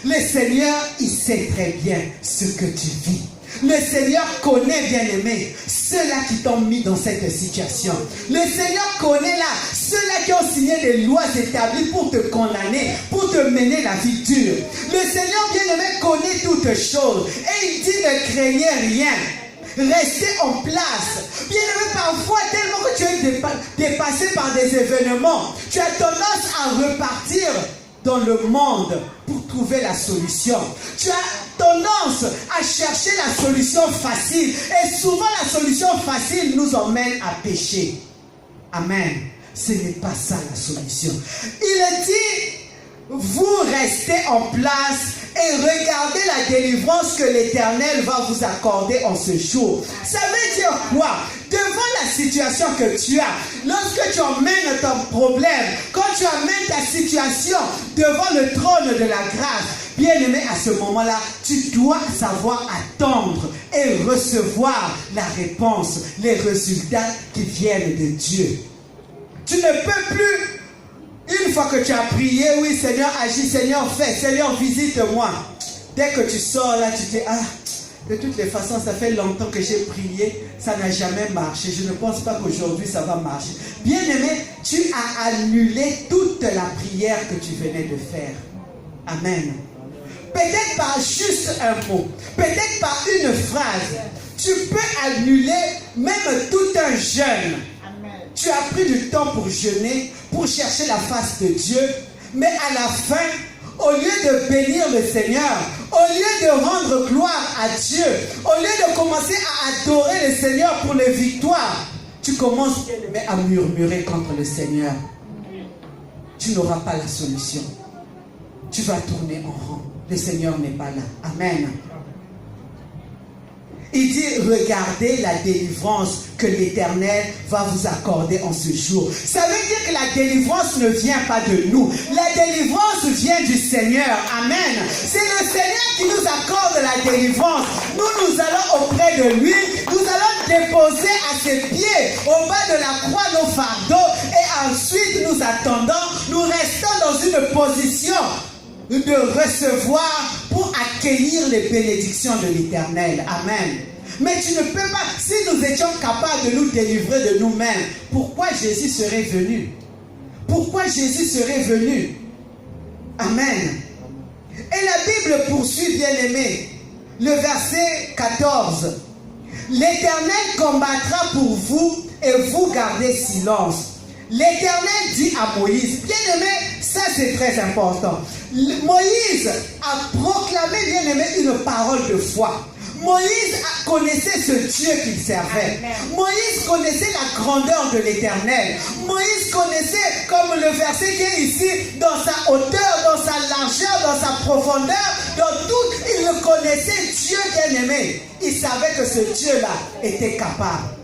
Le Seigneur, il sait très bien ce que tu vis. Le Seigneur connaît, bien-aimé, ceux-là qui t'ont mis dans cette situation. Le Seigneur connaît là ceux-là qui ont signé des lois établies pour te condamner, pour te mener la vie dure. Le Seigneur, bien-aimé, connaît toutes choses. Et il dit, ne craignez rien. Restez en place. Bien-aimé, parfois, tellement que tu es dépassé par des événements, tu as tendance à repartir dans le monde pour trouver la solution. Tu as tendance à chercher la solution facile. Et souvent, la solution facile nous emmène à pécher. Amen. Ce n'est pas ça la solution. Il dit, vous restez en place et regardez la délivrance que l'Éternel va vous accorder en ce jour. Ça veut dire quoi? Devant la situation que tu as, lorsque tu emmènes ton problème, quand tu amènes ta situation devant le trône de la grâce, bien-aimé, à ce moment-là, tu dois savoir attendre et recevoir la réponse, les résultats qui viennent de Dieu. Tu ne peux plus, une fois que tu as prié, oui Seigneur agis, Seigneur fais, Seigneur visite-moi. Dès que tu sors là, tu dis, ah, de toutes les façons, ça fait longtemps que j'ai prié, ça n'a jamais marché. Je ne pense pas qu'aujourd'hui ça va marcher. Bien-aimé, tu as annulé toute la prière que tu venais de faire. Amen. Peut-être par juste un mot, peut-être par une phrase, tu peux annuler même tout un jeûne. Tu as pris du temps pour jeûner, pour chercher la face de Dieu, mais à la fin, au lieu de bénir le Seigneur, au lieu de rendre gloire à Dieu, au lieu de commencer à adorer le Seigneur pour les victoires, tu commences à murmurer contre le Seigneur. Tu n'auras pas la solution. Tu vas tourner en rond. Le Seigneur n'est pas là. Amen. Il dit, regardez la délivrance que l'Éternel va vous accorder en ce jour. Ça veut dire que la délivrance ne vient pas de nous. La délivrance vient du Seigneur. Amen. C'est le Seigneur qui nous accorde la délivrance. Nous allons auprès de lui. Nous allons déposer à ses pieds, au bas de la croix, nos fardeaux. Et ensuite, nous attendons. Nous restons dans une position de recevoir pour accueillir les bénédictions de l'Éternel. Amen. Mais tu ne peux pas, si nous étions capables de nous délivrer de nous-mêmes, pourquoi Jésus serait venu? Pourquoi Jésus serait venu? Amen. Et la Bible poursuit, bien-aimé, le verset 14. L'Éternel combattra pour vous et vous gardez silence. L'Éternel dit à Moïse, bien-aimé, ça c'est très important. Moïse a proclamé, bien-aimé, une parole de foi. Moïse connaissait ce Dieu qu'il servait. Moïse connaissait la grandeur de l'Éternel. Moïse connaissait, comme le verset qui est ici, dans sa hauteur, dans sa largeur, dans sa profondeur, dans tout, il le connaissait, Dieu bien-aimé. Il savait que ce Dieu-là était capable.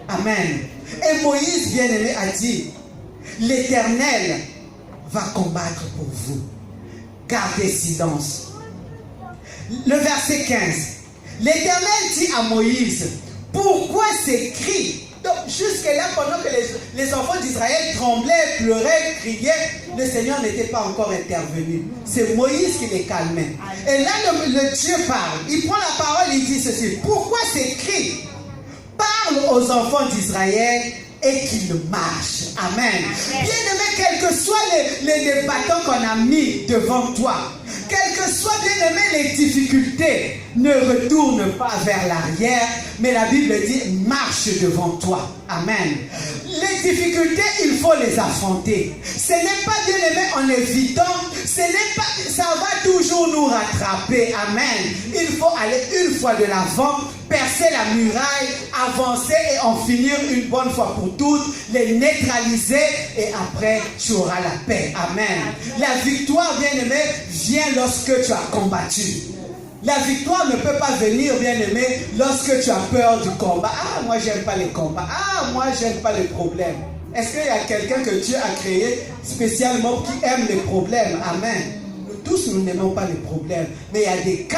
Amen. Et Moïse, bien-aimé, a dit, l'Éternel va combattre pour vous. Gardez silence. Le verset 15. L'Éternel dit à Moïse, pourquoi ces cris? Donc jusque-là, pendant que les enfants d'Israël tremblaient, pleuraient, criaient. Le Seigneur n'était pas encore intervenu. C'est Moïse qui les calmait. Et là, le Dieu parle. Il prend la parole et il dit ceci. Pourquoi ces cris? Parle aux enfants d'Israël et qu'ils marchent. Amen. Bien-aimé, quels que soient les bâtons qu'on a mis devant toi, quelles que soient, bien-aimé, les difficultés, ne retourne pas vers l'arrière, mais la Bible dit marche devant toi. Amen. Les difficultés, il faut les affronter. Ce n'est pas, bien-aimé, en évitant, ça va toujours nous rattraper. Amen. Il faut aller une fois de l'avant, percer la muraille, avancer et en finir une bonne fois pour toutes, les neutraliser et après tu auras la paix. Amen. La victoire, bien-aimé, vient lorsque tu as combattu. La victoire ne peut pas venir, bien-aimé, lorsque tu as peur du combat. Ah, moi j'aime pas les combats. Ah, moi j'aime pas les problèmes. Est-ce qu'il y a quelqu'un que Dieu a créé spécialement qui aime les problèmes? Amen. Nous tous, nous n'aimons pas les problèmes. Mais il y a des cas,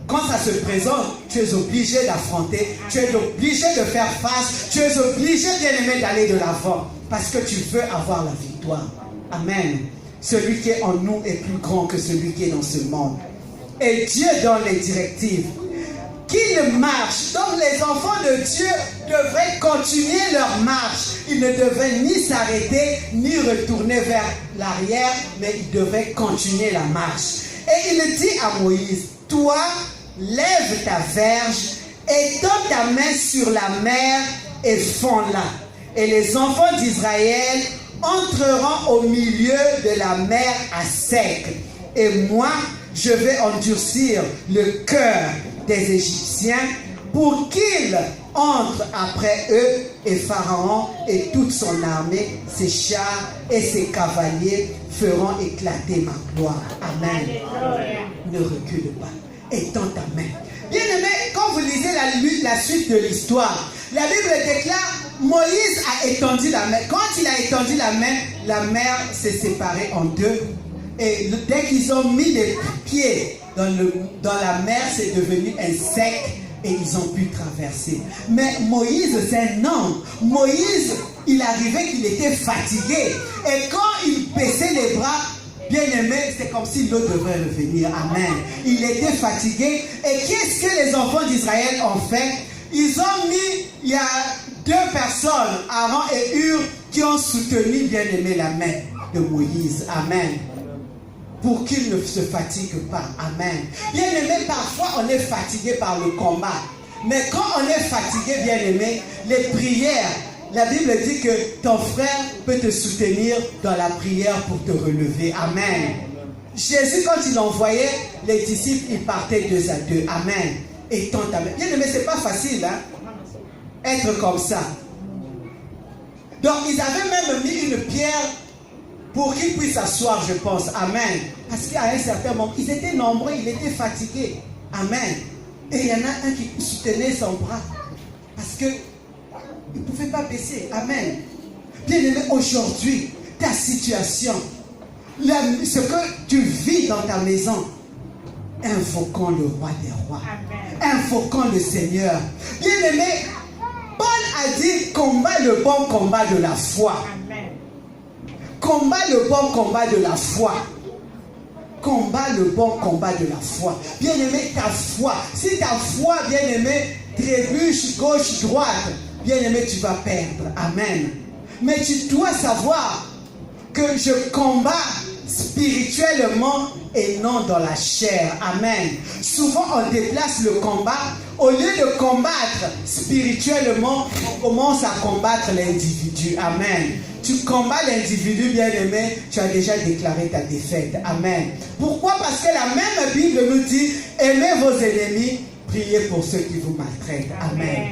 quand ça se présente, tu es obligé d'affronter, tu es obligé de faire face, tu es obligé, bien-aimé, d'aller de l'avant. Parce que tu veux avoir la victoire. Amen. Celui qui est en nous est plus grand que celui qui est dans ce monde. Et Dieu donne les directives. Qu'ils marchent. Donc les enfants de Dieu devraient continuer leur marche. Ils ne devraient ni s'arrêter, ni retourner vers l'arrière, mais ils devraient continuer la marche. Et il dit à Moïse, toi, lève ta verge, étends ta main sur la mer et fonds-la. Et les enfants d'Israël entreront au milieu de la mer à sec. Et moi, je vais endurcir le cœur des Égyptiens pour qu'ils entrent après eux, et Pharaon et toute son armée, ses chars et ses cavaliers feront éclater ma gloire. Amen. Ne recule pas. Étends ta main. Bien-aimé, quand vous lisez la suite de l'histoire, la Bible déclare, Moïse a étendu la main. Quand il a étendu la mer s'est séparée en deux. Et dès qu'ils ont mis les pieds dans la mer, c'est devenu un sec et ils ont pu traverser. Mais Moïse, c'est un homme. Moïse, il arrivait qu'il était fatigué. Et quand il baissait les bras, bien aimé, c'est comme si l'eau devrait revenir. Amen. Il était fatigué. Et qu'est-ce que les enfants d'Israël ont fait? Ils ont mis, il y a deux personnes, Aaron et Hur, qui ont soutenu, bien aimé, la main de Moïse. Amen. Pour qu'il ne se fatigue pas. Amen. Bien aimé, parfois on est fatigué par le combat. Mais quand on est fatigué, bien aimé, les prières, la Bible dit que ton frère peut te soutenir dans la prière pour te relever. Amen. Jésus, quand il envoyait les disciples, ils partaient 2 à 2. Amen. Et tant ta main. Bien aimé, c'est pas facile, hein? Être comme ça. Donc ils avaient même mis une pierre pour qu'ils puissent s'asseoir, je pense. Amen. Parce qu'à un certain moment, ils étaient nombreux, ils étaient fatigués. Amen. Et il y en a un qui soutenait son bras. Parce que il ne pouvait pas baisser. Amen. Bien aimé, aujourd'hui, ta situation, ce que tu vis dans ta maison, invoquons le roi des rois. Amen. Invoquons le Seigneur. Bien aimé, Paul a dit, combat le bon combat de la foi. Amen. Combat le bon combat de la foi. Combat le bon combat de la foi. Bien aimé, ta foi. Si ta foi, bien aimé, trébuche gauche, droite, bien aimé, tu vas perdre. Amen. Mais tu dois savoir que je combats spirituellement et non dans la chair. Amen. Souvent, on déplace le combat. Au lieu de combattre spirituellement, on commence à combattre l'individu. Amen. Tu combats l'individu, bien-aimé, tu as déjà déclaré ta défaite. Amen. Pourquoi? Parce que la même Bible nous dit, aimez vos ennemis, priez pour ceux qui vous maltraitent. Amen.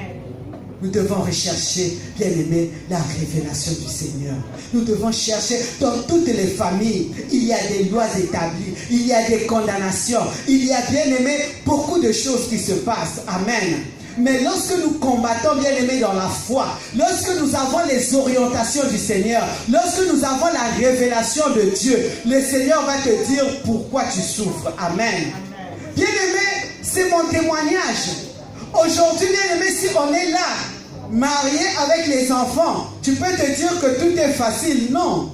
Nous devons rechercher, bien-aimé, la révélation du Seigneur. Nous devons chercher dans toutes les familles. Il y a des lois établies. Il y a des condamnations. Il y a, bien-aimé, beaucoup de choses qui se passent. Amen. Mais lorsque nous combattons, bien-aimé, dans la foi, lorsque nous avons les orientations du Seigneur, lorsque nous avons la révélation de Dieu, le Seigneur va te dire pourquoi tu souffres. Amen. Bien-aimé, c'est mon témoignage. Aujourd'hui, bien-aimé, si on est là, marié avec les enfants, tu peux te dire que tout est facile. Non.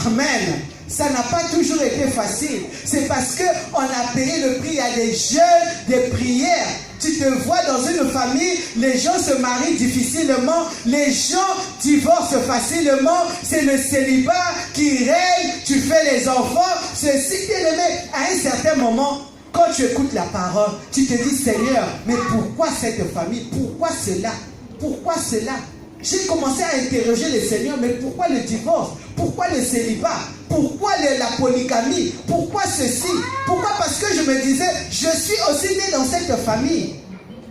Amen. Ça n'a pas toujours été facile. C'est parce qu'on a payé le prix. Il y a des jeûnes, des prières. Tu te vois dans une famille, les gens se marient difficilement, les gens divorcent facilement, c'est le célibat qui règne, tu fais les enfants, ceci, bien aimé. À un certain moment, quand tu écoutes la parole, tu te dis, Seigneur, mais pourquoi cette famille? Pourquoi cela? Pourquoi cela? J'ai commencé à interroger le Seigneur, mais pourquoi le divorce? Pourquoi le célibat? Pourquoi la polygamie? Pourquoi ceci? Pourquoi? Parce que je me disais, je suis aussi né dans cette famille.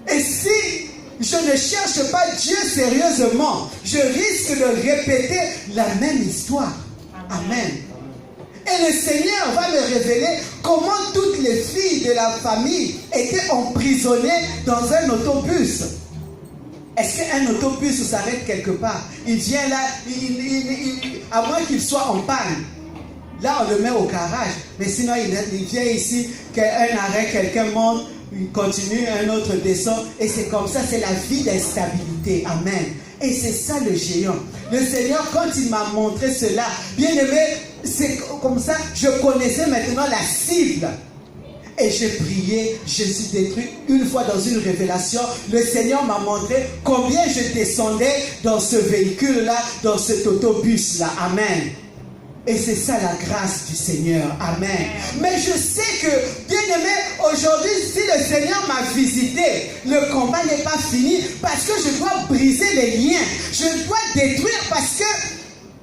Et si je ne cherche pas Dieu sérieusement, je risque de répéter la même histoire. Amen. Et le Seigneur va me révéler comment toutes les filles de la famille étaient emprisonnées dans un autobus. Est-ce qu'un autobus s'arrête quelque part? Il vient là, à moins qu'il soit en panne. Là, on le met au garage. Mais sinon, il vient ici, un arrêt, quelqu'un monte, il continue, un autre descend. Et c'est comme ça, c'est la vie d'instabilité. Amen. Et c'est ça le géant. Le Seigneur, quand il m'a montré cela, bien aimé, c'est comme ça, je connaissais maintenant la cible. Et j'ai prié, je suis détruit. Une fois dans une révélation, le Seigneur m'a montré combien je descendais dans ce véhicule-là, dans cet autobus-là. Amen. Et c'est ça la grâce du Seigneur. Amen. Mais je sais que, bien aimé, aujourd'hui, si le Seigneur m'a visité, le combat n'est pas fini parce que je dois briser les liens. Je dois détruire parce que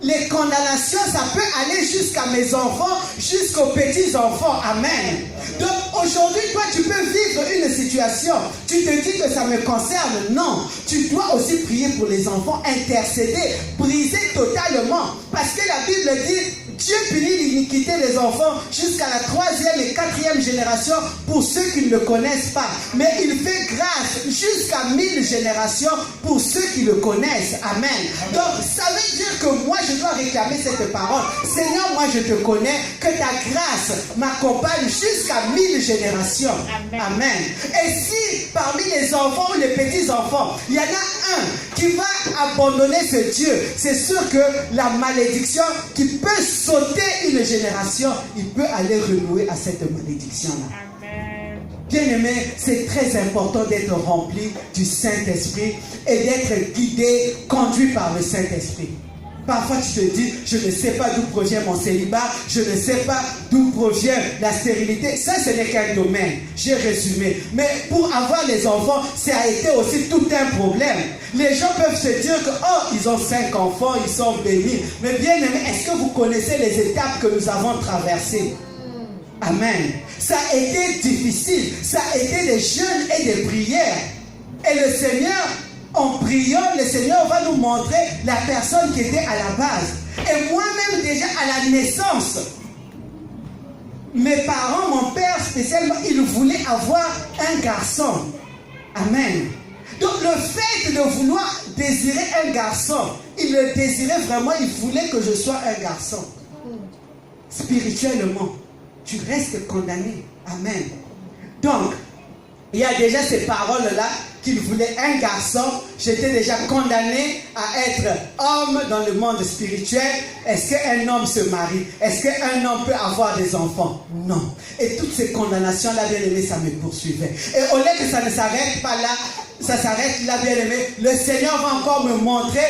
les condamnations, ça peut aller jusqu'à mes enfants, jusqu'aux petits-enfants. Amen. Donc aujourd'hui, toi, tu peux vivre une situation. Tu te dis que ça me concerne. Non. Tu dois aussi prier pour les enfants, intercéder, briser totalement. Parce que la Bible dit, Dieu punit l'iniquité des enfants jusqu'à la 3e et 4e génération pour ceux qui ne le connaissent pas. Mais il fait grâce jusqu'à 1000 générations pour ceux qui le connaissent. Amen. Donc ça veut dire que moi je dois réclamer cette parole. Seigneur, moi je te connais, que ta grâce m'accompagne jusqu'à 1000 générations. Amen. Et si parmi les enfants ou les petits-enfants, il y en a un qui va abandonner ce Dieu, c'est sûr que la malédiction qui peut sauter une génération, il peut aller renouer à cette malédiction-là. Bien-aimé, c'est très important d'être rempli du Saint-Esprit et d'être guidé, conduit par le Saint-Esprit. Parfois tu te dis, je ne sais pas d'où provient mon célibat, je ne sais pas d'où provient la stérilité. Ça, ce n'est qu'un domaine. J'ai résumé. Mais pour avoir les enfants, ça a été aussi tout un problème. Les gens peuvent se dire que, oh, ils ont 5 enfants, ils sont bénis. Mais bien aimé, est-ce que vous connaissez les étapes que nous avons traversées? Amen. Ça a été difficile. Ça a été des jeûnes et des prières. Et le Seigneur, en priant, le Seigneur va nous montrer la personne qui était à la base. Et moi-même déjà à la naissance, mes parents, mon père spécialement, il voulait avoir un garçon. Amen. Donc le fait de vouloir désirer un garçon, il le désirait vraiment, il voulait que je sois un garçon. Spirituellement, tu restes condamné. Amen. Donc, il y a déjà ces paroles-là, qu'il voulait un garçon. J'étais déjà condamné à être homme dans le monde spirituel. Est-ce qu'un homme se marie? Est-ce qu'un homme peut avoir des enfants? Non. Et toutes ces condamnations-là, bien aimé, ça me poursuivait. Et au lieu que ça ne s'arrête pas là, ça s'arrête là, bien aimé, le Seigneur va encore me montrer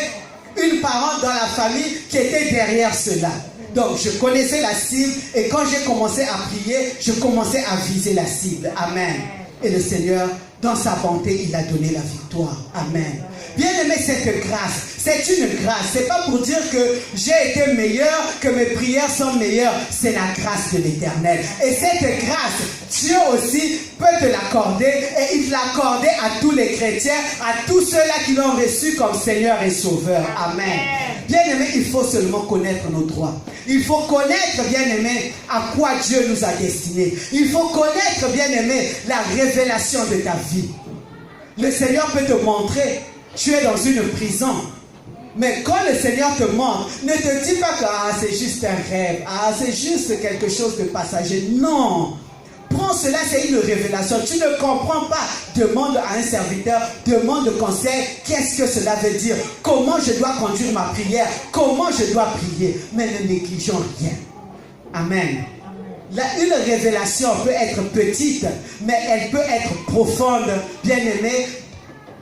une parente dans la famille qui était derrière cela. Donc, je connaissais la cible et quand j'ai commencé à prier, je commençais à viser la cible. Amen. Et le Seigneur, dans sa bonté, il a donné la victoire. Amen. Bien aimé, cette grâce, c'est une grâce. C'est pas pour dire que j'ai été meilleur, que mes prières sont meilleures. C'est la grâce de l'Éternel. Et cette grâce, Dieu aussi peut te l'accorder. Et il l'accordait à tous les chrétiens, à tous ceux-là qui l'ont reçu comme Seigneur et Sauveur. Amen. Bien aimé, il faut seulement connaître nos droits. Il faut connaître, bien aimé, à quoi Dieu nous a destinés. Il faut connaître, bien aimé, la révélation de ta vie. Le Seigneur peut te montrer, tu es dans une prison. Mais quand le Seigneur te montre, ne te dis pas que c'est juste un rêve, c'est juste quelque chose de passager. Non. Prends Comment cela, c'est une révélation? Tu ne comprends pas. Demande à un serviteur, demande conseil. Qu'est-ce que cela veut dire? Comment je dois conduire ma prière? Comment je dois prier? Mais ne négligeons rien. Amen. Une révélation peut être petite, mais elle peut être profonde. Bien-aimé,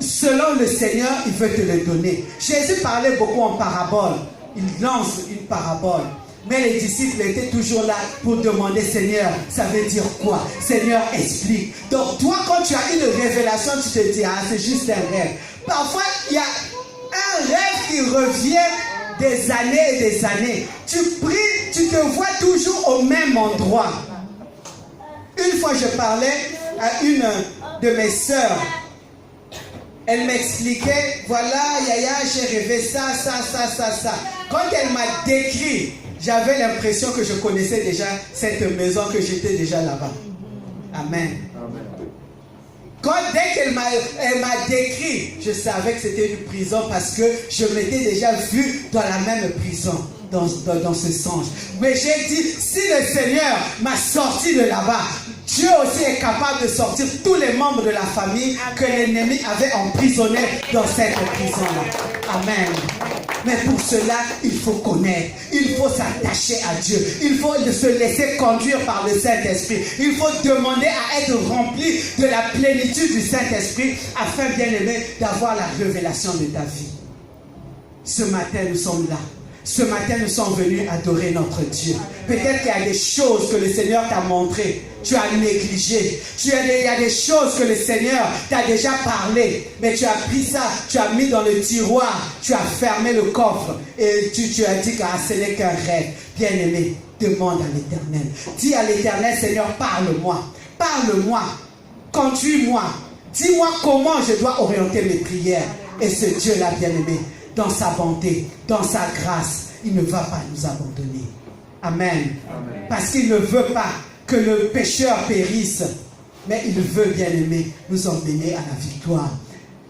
selon le Seigneur, il veut te le donner. Jésus parlait beaucoup en parabole. Il lance une parabole. Mais les disciples étaient toujours là pour demander, Seigneur, ça veut dire quoi? Seigneur, explique. Donc toi, quand tu as une révélation, tu te dis, ah, c'est juste un rêve. Parfois, il y a un rêve qui revient des années et des années. Tu pries, tu te vois toujours au même endroit. Une fois, je parlais à une de mes sœurs. Elle m'expliquait, voilà, Yaya, j'ai rêvé ça. Quand elle m'a décrit, j'avais l'impression que je connaissais déjà cette maison, que j'étais déjà là-bas. Amen. Dès qu'elle m'a décrit, je savais que c'était une prison parce que je m'étais déjà vu dans la même prison, dans ce songe. Mais j'ai dit, si le Seigneur m'a sorti de là-bas, Dieu aussi est capable de sortir tous les membres de la famille que l'ennemi avait emprisonnés dans cette prison-là. Amen. Mais pour cela, il faut connaître. Il faut s'attacher à Dieu. Il faut se laisser conduire par le Saint-Esprit. Il faut demander à être rempli de la plénitude du Saint-Esprit afin, bien aimé, d'avoir la révélation de ta vie. Ce matin, nous sommes là. Ce matin, nous sommes venus adorer notre Dieu. Peut-être qu'il y a des choses que le Seigneur t'a montrées. Tu as négligé. Il y a des choses que le Seigneur t'a déjà parlé. Mais tu as pris ça, tu as mis dans le tiroir, tu as fermé le coffre. Et tu as dit que ce n'est qu'un rêve. Bien-aimé, demande à l'Éternel. Dis à l'Éternel, Seigneur, parle-moi. Parle-moi. Conduis-moi. Dis-moi comment je dois orienter mes prières. Et ce Dieu-là, bien-aimé, dans sa bonté, dans sa grâce, il ne va pas nous abandonner. Amen. Amen. Parce qu'il ne veut pas que le pécheur périsse, mais il veut, bien aimé, nous emmener à la victoire.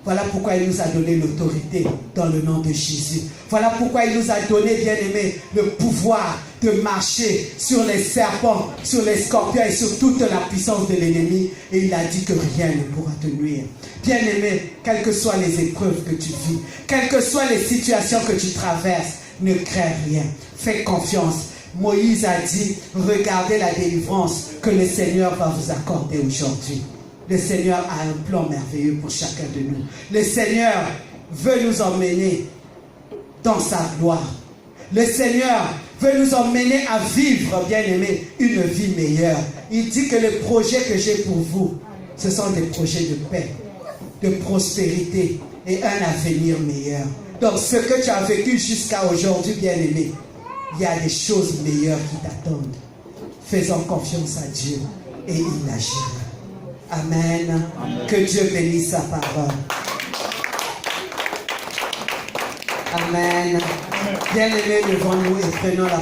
Voilà pourquoi il nous a donné l'autorité dans le nom de Jésus. Voilà pourquoi il nous a donné, bien aimé, le pouvoir de marcher sur les serpents, sur les scorpions et sur toute la puissance de l'ennemi. Et il a dit que rien ne pourra te nuire. Bien aimé, quelles que soient les épreuves que tu vis, quelles que soient les situations que tu traverses, ne crains rien. Fais confiance. Moïse a dit, regardez la délivrance que le Seigneur va vous accorder aujourd'hui. Le Seigneur a un plan merveilleux pour chacun de nous. Le Seigneur veut nous emmener dans sa gloire. Le Seigneur veut nous emmener à vivre, bien aimé, une vie meilleure. Il dit que les projets que j'ai pour vous, ce sont des projets de paix, de prospérité et un avenir meilleur. Donc ce que tu as vécu jusqu'à aujourd'hui, bien aimé, il y a des choses meilleures qui t'attendent. Faisons confiance à Dieu et il agira. Amen. Amen. Que Dieu bénisse sa parole. Amen. Bien-aimés devant nous et prenons la